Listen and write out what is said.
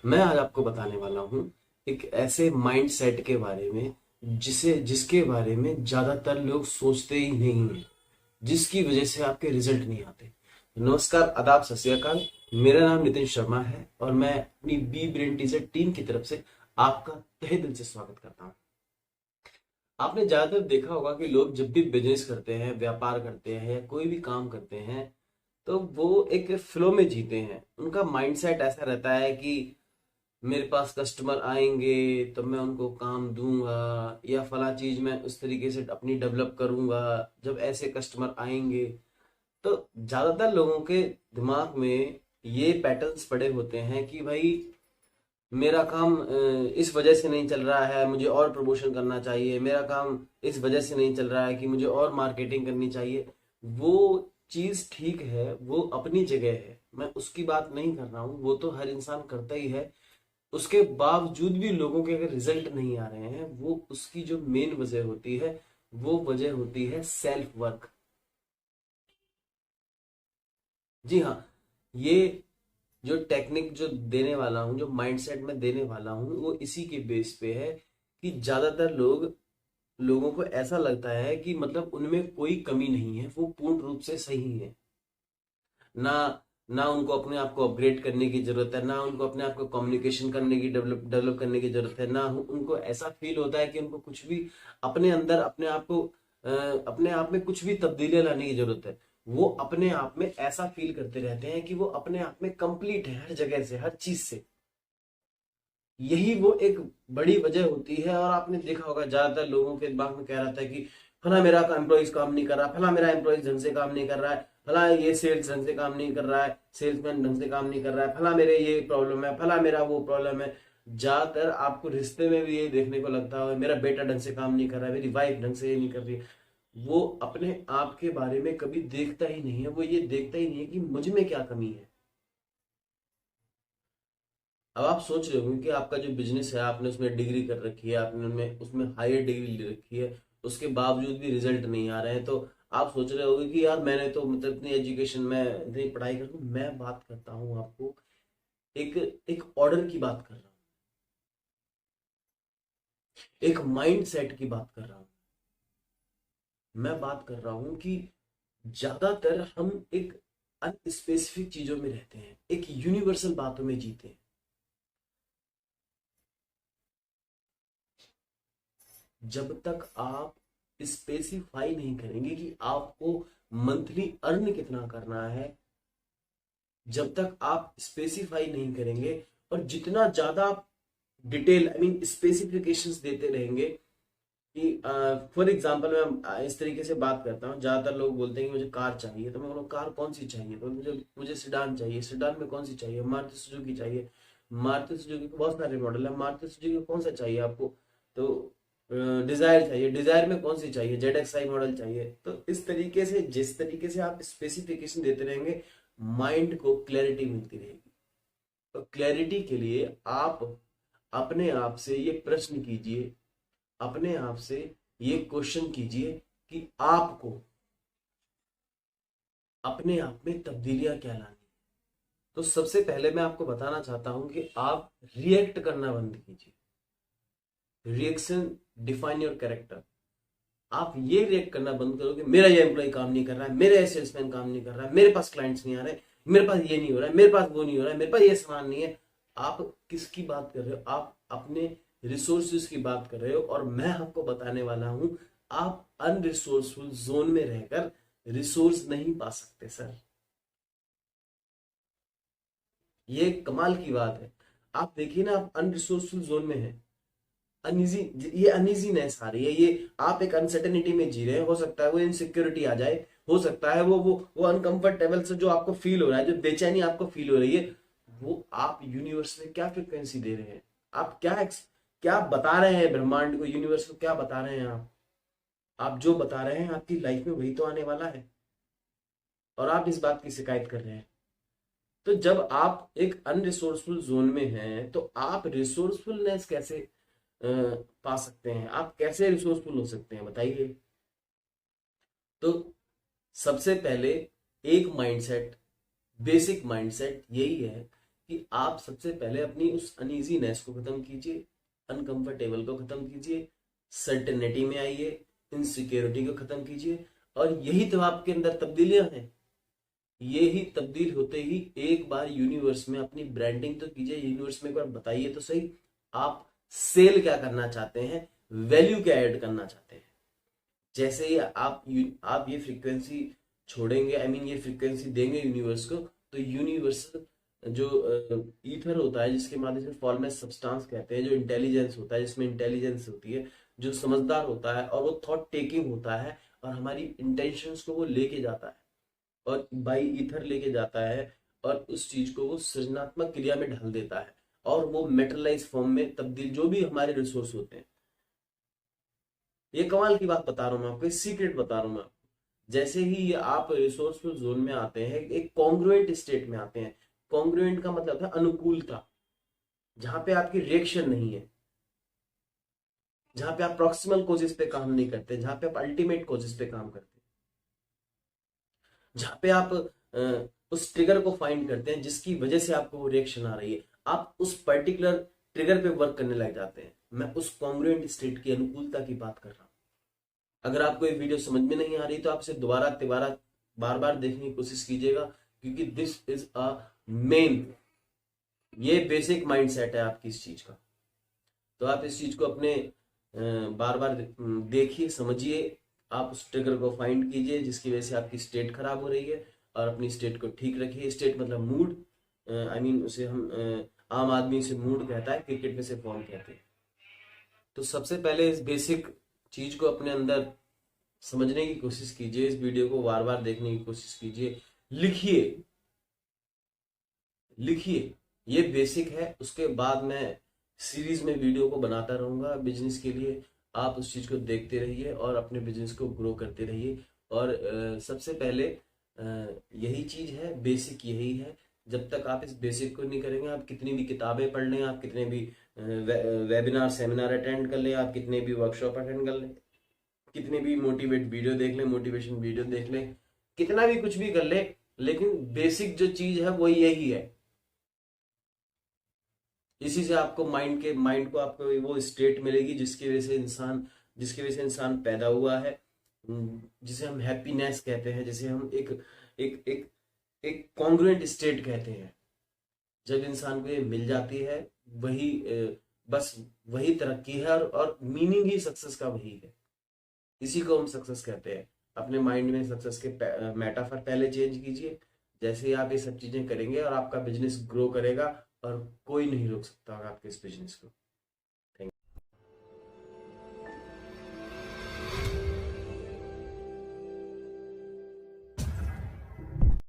मैं आज आपको बताने वाला हूँ एक ऐसे माइंड सेट के बारे में जिसके बारे में ज्यादातर लोग सोचते ही नहीं है, जिसकी वजह से आपके रिजल्ट नहीं आते। नमस्कार, आदाब, सत श्री अकाल। मेरा नाम नितिन शर्मा है और मैं अपनी बी ब्रेन टीचर टीम की तरफ से आपका तहे दिल से स्वागत करता हूँ। आपने ज्यादातर देखा होगा कि लोग जब भी बिजनेस करते हैं, व्यापार करते हैं या कोई भी काम करते हैं तो वो एक फ्लो में जीते हैं। उनका माइंडसेट ऐसा रहता है कि मेरे पास कस्टमर आएंगे तो मैं उनको काम दूंगा या फला चीज मैं उस तरीके से अपनी डेवलप करूंगा जब ऐसे कस्टमर आएंगे। तो ज्यादातर लोगों के दिमाग में ये पैटर्न्स पड़े होते हैं कि भाई मेरा काम इस वजह से नहीं चल रहा है, मुझे और प्रमोशन करना चाहिए। मेरा काम इस वजह से नहीं चल रहा है कि मुझे और मार्केटिंग करनी चाहिए। वो चीज ठीक है, वो अपनी जगह है, मैं उसकी बात नहीं कर रहा हूँ, वो तो हर इंसान करता ही है। उसके बावजूद भी लोगों के अगर रिजल्ट नहीं आ रहे हैं, वो उसकी जो मेन वजह होती है वो वजह होती है सेल्फ वर्क। जी हाँ, ये जो टेक्निक जो देने वाला हूँ, जो माइंडसेट में देने वाला हूँ, वो इसी के बेस पे है कि ज्यादातर लोगों को ऐसा लगता है कि मतलब उनमें कोई कमी नहीं है, वो पूर्ण रूप से सही है। ना ना उनको अपने आप को अपग्रेड करने की जरूरत है, ना उनको अपने आप को कम्युनिकेशन करने की डेवलप डेवलप करने की जरूरत है, ना उनको ऐसा फील होता है कि उनको कुछ भी अपने अंदर अपने आप को अपने आप में कुछ भी तब्दीलियां लाने की जरूरत है। वो अपने आप में ऐसा फील करते रहते हैं कि वो अपने आप में कंप्लीट है, हर जगह से, हर चीज से। यही वो एक बड़ी वजह होती है। और आपने देखा होगा ज्यादातर लोगों के दिमाग में कह रहा था कि फला मेरा एम्प्लॉइज काम नहीं कर रहा, फला मेरा एम्प्लॉइज ढंग से काम नहीं कर रहा है, फला ये सेल्स ढंग से काम नहीं कर रहा है, सेल्समैन ढंग से काम नहीं कर रहा है, फला मेरे ये प्रॉब्लम है, फला मेरा वो प्रॉब्लम है। ज्यादातर आपको रिश्ते में भी ये देखने को लगता है, मेरा बेटा ढंग से काम नहीं कर रहा है, मेरी वाइफ ढंग से ये नहीं कर रही है। वो अपने आप के बारे में कभी देखता ही नहीं है, वो ये देखता ही नहीं है कि मुझ में क्या कमी है। अब आप सोच रहे होंगे कि आपका जो बिजनेस है, आपने उसमें डिग्री कर रखी है, आपने उनमें उसमें हायर डिग्री ले रखी है, उसके बावजूद भी रिजल्ट नहीं आ रहे हैं। तो आप सोच रहे होंगे कि यार मैंने तो मतलब इतनी एजुकेशन में इतनी पढ़ाई कर, मैं बात करता हूँ आपको एक एक ऑर्डर की बात कर रहा हूँ, एक माइंड सेट की बात कर रहा हूँ। मैं बात कर रहा हूँ कि ज्यादातर हम एक अनस्पेसिफिक चीजों में रहते हैं, एक यूनिवर्सल बातों में जीते हैं। जब तक आप स्पेसिफाई नहीं करेंगे कि आपको मंथली अर्न कितना करना है, जब तक आप स्पेसिफाई नहीं करेंगे और जितना ज्यादा आप डिटेल आई मीन स्पेसिफिकेशंस देते रहेंगे कि फॉर एग्जांपल मैं इस तरीके से बात करता हूँ। ज्यादातर लोग बोलते हैं कि मुझे कार चाहिए, तो मैं बोलूँ कार कौन सी चाहिए, तो मुझे मुझे सिडान चाहिए। सिडान में कौन सी चाहिए? मारुति सुजुकी चाहिए। मारुति सुजुकी के बहुत सारे मॉडल है, मारुति सुजुकी कौन सा चाहिए आपको? तो डिजायर चाहिए। डिजायर में कौन सी चाहिए? जेड एक्स आई मॉडल चाहिए। तो इस तरीके से, जिस तरीके से आप स्पेसिफिकेशन देते रहेंगे, माइंड को क्लैरिटी मिलती रहेगी। तो क्लैरिटी के लिए आप अपने आप से ये प्रश्न कीजिए, अपने आप से ये क्वेश्चन कीजिए कि आपको अपने आप में तब्दीलियां क्या लानी है। तो सबसे पहले मैं आपको बताना चाहता हूं कि आप रिएक्ट करना बंद कीजिए। Reaction define your character. आप ये रिएक्ट करना बंद करो कि मेरा ये एम्प्लॉय काम नहीं कर रहा है, मेरा ये सेल्समैन काम नहीं कर रहा है, मेरे पास क्लाइंट्स नहीं आ रहे, मेरे पास ये नहीं हो रहा है, मेरे पास वो नहीं हो रहा है, मेरे पास ये सामान नहीं है। आप किसकी बात कर रहे हो? आप अपने रिसोर्सेज की बात कर रहे हो। और मैं आपको बताने वाला हूं, आप अनरिसोर्सफुल जोन में रहकर रिसोर्स नहीं पा सकते सर। ये कमाल की बात है। आप देखिए ना, आप अनरिसोर्सफुल जोन में हैं, अनइजी, ये अनइजीनेस आ रही है, ये आप एक अनसर्टेनिटी में जी रहे हैं। हो सकता है वो इनसिक्योरिटी आ जाए, हो सकता है वो अनकंफर्टेबल से जो आपको फील हो रहा है, जो बेचैनी आपको फील हो रही है, वो आप यूनिवर्स में क्या फ्रिक्वेंसी दे रहे हैं? आप क्या बता रहे हैं ब्रह्मांड को, यूनिवर्स को क्या बता रहे हैं आप जो बता रहे हैं आपकी लाइफ में वही तो आने वाला है। और आप इस बात की शिकायत कर रहे हैं। तो जब आप एक अनरिसोर्सफुल जोन में हैं तो आप रिसोर्सफुलनेस कैसे पा सकते हैं? आप कैसे रिसोर्सफुल हो सकते हैं, बताइए। तो सबसे पहले एक माइंडसेट, बेसिक माइंडसेट यही है कि आप सबसे पहले अपनी उस अनइजीनेस को खत्म कीजिए, अनकंफर्टेबल को खत्म कीजिए, सर्टेनिटी में आइए, इनसिक्योरिटी को खत्म कीजिए। और यही तो आपके अंदर तब्दीलियां हैं। ये ही तब्दील होते ही एक बार यूनिवर्स में अपनी ब्रांडिंग तो कीजिए, यूनिवर्स में एक बार बताइए तो सही आप सेल क्या करना चाहते हैं, वैल्यू क्या ऐड करना चाहते हैं। जैसे ही आप ये फ्रीक्वेंसी छोड़ेंगे, आई मीन ये फ्रीक्वेंसी देंगे यूनिवर्स को, तो यूनिवर्स जो ईथर होता है, जिसके माध्यम से फॉर्मलेस सब्सटेंस कहते हैं, जो इंटेलिजेंस होता है, जिसमें इंटेलिजेंस होती है, जो समझदार होता है और वो थॉट टेकिंग होता है और हमारी इंटेंशंस को वो लेके जाता है और बाई ईथर लेके जाता है और उस चीज को वो सृजनात्मक क्रिया में ढाल देता है और वो मेटलाइज फॉर्म में तब्दील, जो भी हमारे रिसोर्स होते हैं। ये कमाल की बात बता रहा हूं मैं आपको, सीक्रेट बता रहा हूं मैं आपको। जैसे ही ये आप रिसोर्सफुल जोन में आते हैं, एक कॉन्ग्रुएंट स्टेट में आते हैं। कॉन्ग्रुएंट का मतलब है अनुकूलता, जहां पे आपकी रिएक्शन नहीं है, जहां पे आप प्रॉक्सिमल कोजेस पे काम नहीं करते, जहां पे आप अल्टीमेट कोजेस पे काम करते हैं, जहां पे आप उस ट्रिगर को फाइंड करते हैं जिसकी वजह से आपको वो रिएक्शन आ रही है, आप उस पर्टिकुलर ट्रिगर पे वर्क करने लग जाते हैं। मैं उस कॉन्ग्रुएंट स्टेट की अनुकूलता की बात कर रहा हूं। अगर आपको ये वीडियो समझ में नहीं आ रही तो आप इसे दोबारा तिबारा बार बार देखने की कोशिश कीजिएगा, क्योंकि दिस इज अ मेन, ये बेसिक माइंडसेट है आपकी इस चीज का। तो आप इस चीज को अपने बार बार देखिए, समझिए, आप उस ट्रिगर को फाइंड कीजिए जिसकी वजह से आपकी स्टेट खराब हो रही है और अपनी स्टेट को ठीक रखिए। स्टेट मतलब मूड, आई मीन उसे हम आम आदमी से मूड कहता है, क्रिकेट में से फॉर्म कहते हैं। तो सबसे पहले इस बेसिक चीज को अपने अंदर समझने की कोशिश कीजिए, इस वीडियो को बार बार देखने की कोशिश कीजिए, लिखिए लिखिए, ये बेसिक है। उसके बाद मैं सीरीज में वीडियो को बनाता रहूंगा बिजनेस के लिए, आप उस चीज को देखते रहिए और अपने बिजनेस को ग्रो करते रहिए। और सबसे पहले यही चीज है, बेसिक यही है। जब तक आप इस बेसिक को नहीं करेंगे, आप कितनी भी किताबें पढ़ लें, आप कितने भी वेबिनार सेमिनार अटेंड कर लें, आप कितने भी वर्कशॉप अटेंड कर लें, कितने भी मोटिवेट वीडियो देख लें, मोटिवेशन वीडियो देख लें, कितना भी कुछ भी कर ले, लेकिन बेसिक जो चीज है वो यही है। इसी से आपको माइंड को आपको वो स्टेट मिलेगी जिसकी वजह से इंसान पैदा हुआ है, जिसे हम हैप्पीनेस कहते हैं, जिसे हम एक एक एक एक कॉन्ग्रुएंट स्टेट कहते हैं। जब इंसान को ये मिल जाती है, वही बस वही तरक्की है और मीनिंग ही सक्सेस का वही है। इसी को हम सक्सेस कहते हैं। अपने माइंड में सक्सेस के मेटाफर पहले चेंज कीजिए। जैसे ही आप ये सब चीजें करेंगे और आपका बिजनेस ग्रो करेगा और कोई नहीं रोक सकता आपके इस बिजनेस को।